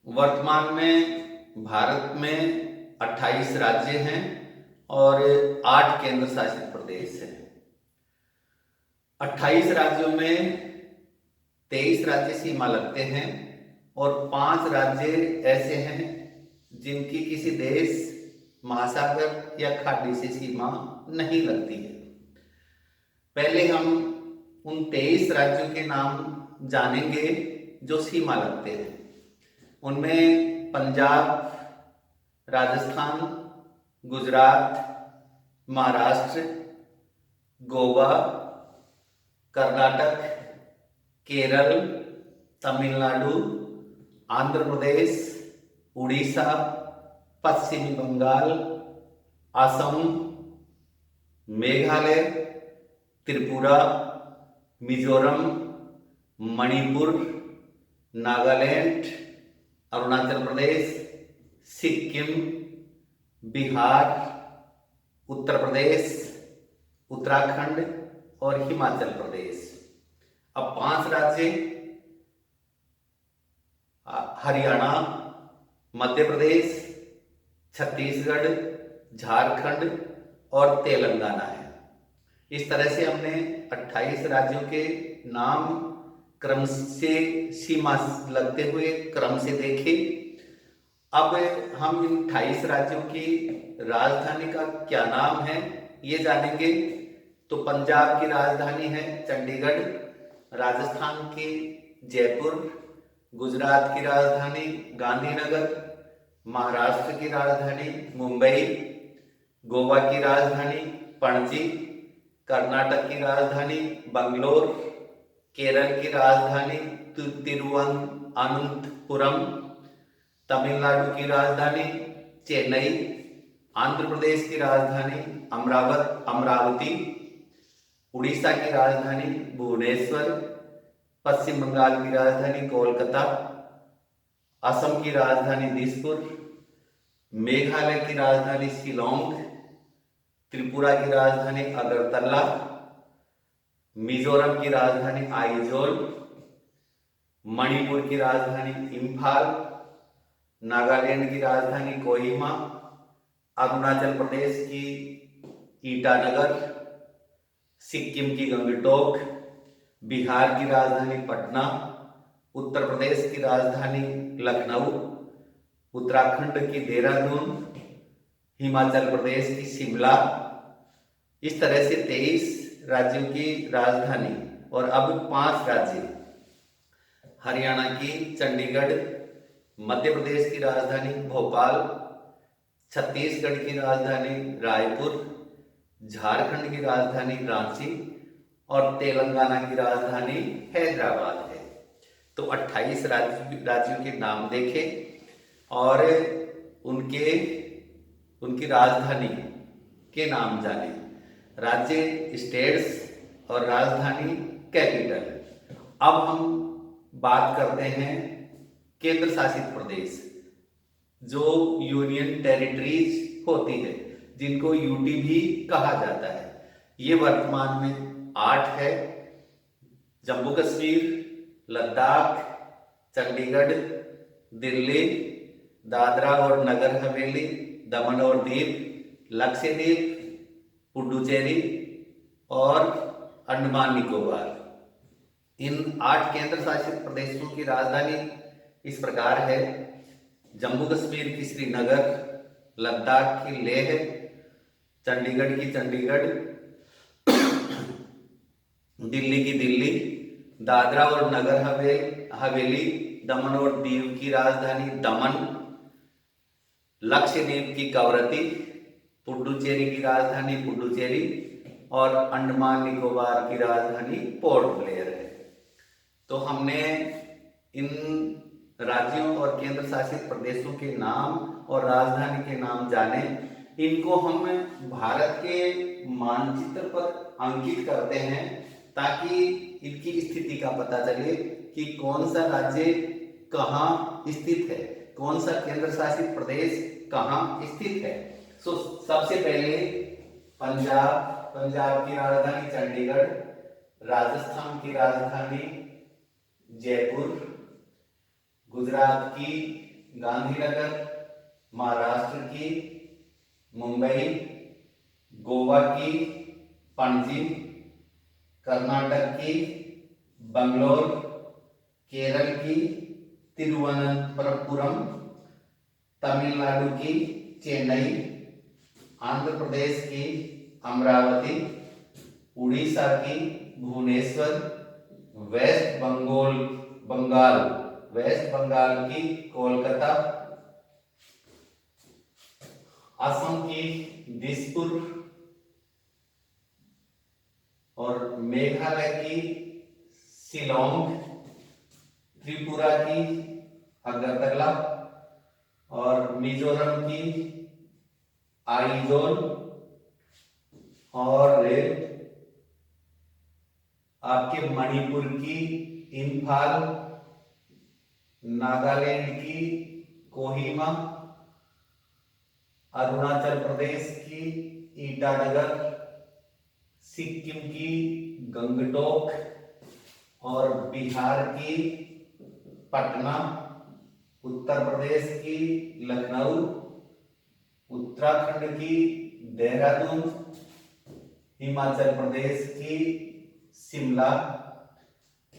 वर्तमान में भारत में 28 राज्य हैं और 8 केंद्र शासित प्रदेश हैं। 28 राज्यों में 23 राज्य सीमा लगते हैं और 5 राज्य ऐसे हैं जिनकी किसी देश, महासागर या खाड़ी से सीमा नहीं लगती है। पहले हम उन 23 राज्यों के नाम जानेंगे जो सीमा लगते हैं। उनमें पंजाब, राजस्थान, गुजरात, महाराष्ट्र, गोवा, कर्नाटक, केरल, तमिलनाडु, आंध्र प्रदेश, उड़ीसा, पश्चिमी बंगाल, असम, मेघालय, त्रिपुरा, मिजोरम, मणिपुर, नागालैंड, अरुणाचल प्रदेश, सिक्किम, बिहार, उत्तर प्रदेश, उत्तराखंड और हिमाचल प्रदेश। अब 5 राज्य हरियाणा, मध्य प्रदेश, छत्तीसगढ़, झारखंड और तेलंगाना है। इस तरह से हमने 28 राज्यों के नाम क्रम से सीमा लगते हुए क्रम से देखे। अब हम इन 28 राज्यों की राजधानी का क्या नाम है ये जानेंगे। तो पंजाब की राजधानी है चंडीगढ़, राजस्थान की जयपुर, गुजरात की राजधानी गांधीनगर, महाराष्ट्र की राजधानी मुंबई, गोवा की राजधानी पणजी, कर्नाटक की राजधानी बंगलोर, केरल की राजधानी तिरुवनंतपुरम, तमिलनाडु की राजधानी चेन्नई, आंध्र प्रदेश की राजधानी अमरावती, उड़ीसा की राजधानी भुवनेश्वर, पश्चिम बंगाल की राजधानी कोलकाता, असम की राजधानी दिसपुर, मेघालय की राजधानी शिलोंग, त्रिपुरा की राजधानी अगरतला, मिजोरम की राजधानी आइजोल, मणिपुर की राजधानी इम्फाल, नागालैंड की राजधानी कोहिमा, अरुणाचल प्रदेश की ईटानगर, सिक्किम की गंगटोक, बिहार की राजधानी पटना, उत्तर प्रदेश की राजधानी लखनऊ, उत्तराखंड की देहरादून, हिमाचल प्रदेश की शिमला। इस तरह से 23 राज्यों की राजधानी। और अब 5 राज्य, हरियाणा की चंडीगढ़, मध्य प्रदेश की राजधानी भोपाल, छत्तीसगढ़ की राजधानी रायपुर, झारखंड की राजधानी रांची और तेलंगाना की राजधानी हैदराबाद है। तो 28 राज्यों के नाम देखे और उनकी राजधानी के नाम जाने। राज्य स्टेट्स और राजधानी कैपिटल। अब हम बात करते हैं केंद्र शासित प्रदेश, जो यूनियन टेरिटरीज होती है, जिनको यूटी भी कहा जाता है। ये वर्तमान में 8 है: जम्मू कश्मीर, लद्दाख, चंडीगढ़, दिल्ली, दादरा और नगर हवेली, दमन और दीव, लक्षद्वीप, पुडुचेरी और अंडमान निकोबार। इन 8 केंद्र शासित प्रदेशों की राजधानी इस प्रकार है: जम्मू कश्मीर की श्रीनगर, लद्दाख की लेह, चंडीगढ़ की चंडीगढ़, दिल्ली की दिल्ली, दादरा और नगर हवेली, दमन और दीव की राजधानी दमन, लक्षद्वीप की कवरत्ती, पुडुचेरी की राजधानी पुडुचेरी और अंडमान निकोबार की राजधानी पोर्ट ब्लेयर है। तो हमने इन राज्यों और केंद्र शासित प्रदेशों के नाम और राजधानी के नाम जाने। इनको हम भारत के मानचित्र पर अंकित करते हैं ताकि इनकी स्थिति का पता चले कि कौन सा राज्य कहाँ स्थित है, कौन सा केंद्र शासित प्रदेश कहाँ स्थित है। तो सबसे पहले पंजाब की राजधानी चंडीगढ़, राजस्थान की राजधानी जयपुर, गुजरात की गांधीनगर, महाराष्ट्र की मुंबई, गोवा की पणजी, कर्नाटक की बंगलोर, केरल की तिरुवनंतपुरम, तमिलनाडु की चेन्नई, आंध्र प्रदेश की अमरावती, उड़ीसा की भुवनेश्वर, वेस्ट बंगाल की कोलकाता, असम की दिसपुर और मेघालय की शिलोंग, त्रिपुरा की अगरतला और मिजोरम की आइजोल और आपके मणिपुर की इम्फाल, नागालैंड की कोहिमा, अरुणाचल प्रदेश की ईटानगर, सिक्किम की गंगटोक और बिहार की पटना, उत्तर प्रदेश की लखनऊ, उत्तराखंड की देहरादून, हिमाचल प्रदेश की शिमला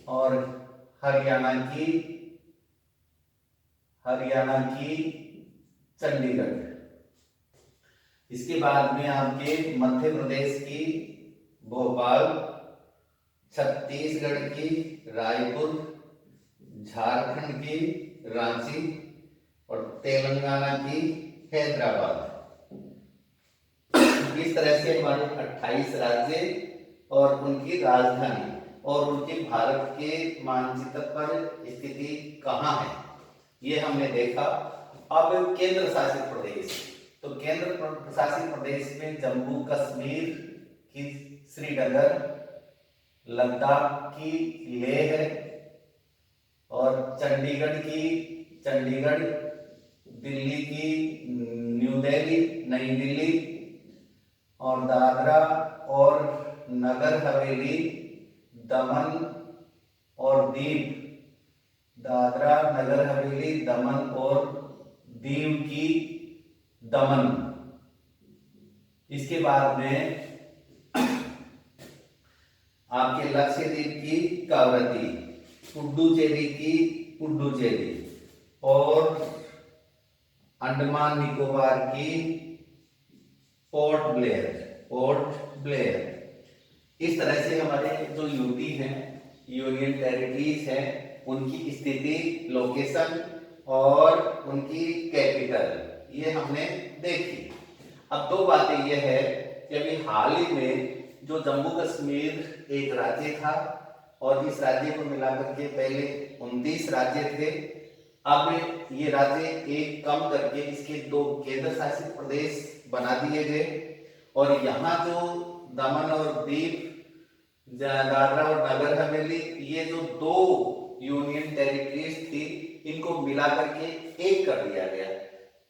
और हरियाणा की चंडीगढ़। इसके बाद में आपके मध्य प्रदेश की भोपाल, छत्तीसगढ़ की रायपुर, झारखंड की रांची और तेलंगाना की हैदराबाद। इस तरह से हमारे 28 राज्य और उनकी राजधानी और उनके भारत के मानचित्र पर स्थिति कहाँ है ये हमने देखा। अब केंद्र शासित प्रदेश, तो केंद्र शासित प्रदेश में जम्मू कश्मीर की श्रीनगर, लद्दाख की लेह और चंडीगढ़, दिल्ली की नई दिल्ली और दादरा और नगर हवेली, दमन और दीव की दमन। इसके बाद में आपके लक्षद्वीप की कावरत्ती, पुडुचेरी की पुडुचेरी और अंडमान निकोबार की पोर्ट ब्लेयर। इस तरह से हमारे जो यूटी हैं, यूनियन टेरिटरीज हैं, उनकी स्थिति, लोकेशन और उनकी कैपिटल ये हमने देखी। अब दो बातें ये है कि अभी हाल ही में जो जम्मू कश्मीर एक राज्य था और इस राज्य को मिलाकर के पहले 29 राज्य थे, अब ये राज्य एक कम करके इसके 2 केंद्र शासित प्रदेश बना दिए गए और यहाँ जो दमन और दीव, दादरा और नगर हवेली, ये जो 2 यूनियन टेरिटरीज थी इनको मिलाकर के एक कर दिया गया।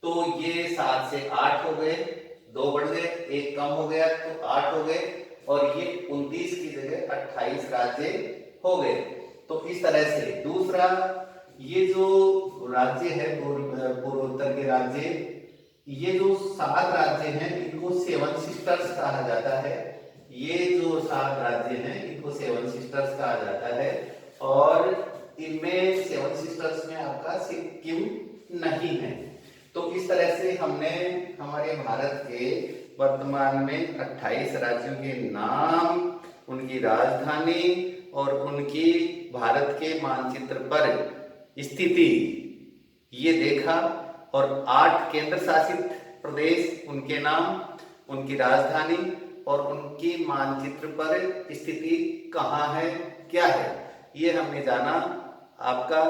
तो ये 7 से 8 हो गए, 2 बढ़ गए, 1 कम हो गया तो 8 हो गए और ये 29 की जगह 28 राज्य हो गए। तो इस तरह से दूसरा, ये जो राज्य है पूर्वोत्तर के राज्य, ये जो 7 राज्य हैं इनको 7 सिस्टर्स कहा जाता है। ये जो 7 राज्य हैं इनको 7 सिस्टर्स कहा जाता है और इनमें 7 सिस्टर्स में आपका सिक्किम नहीं है। तो इस तरह से हमने हमारे भारत के वर्तमान में 28 राज्यों के नाम, उनकी राजधानी और उनकी भारत के मानचित्र पर स्थिति ये देखा और 8 केंद्र शासित प्रदेश, उनके नाम, उनकी राजधानी और उनकी मानचित्र पर स्थिति कहाँ है, क्या है, ये हमने जाना। आपका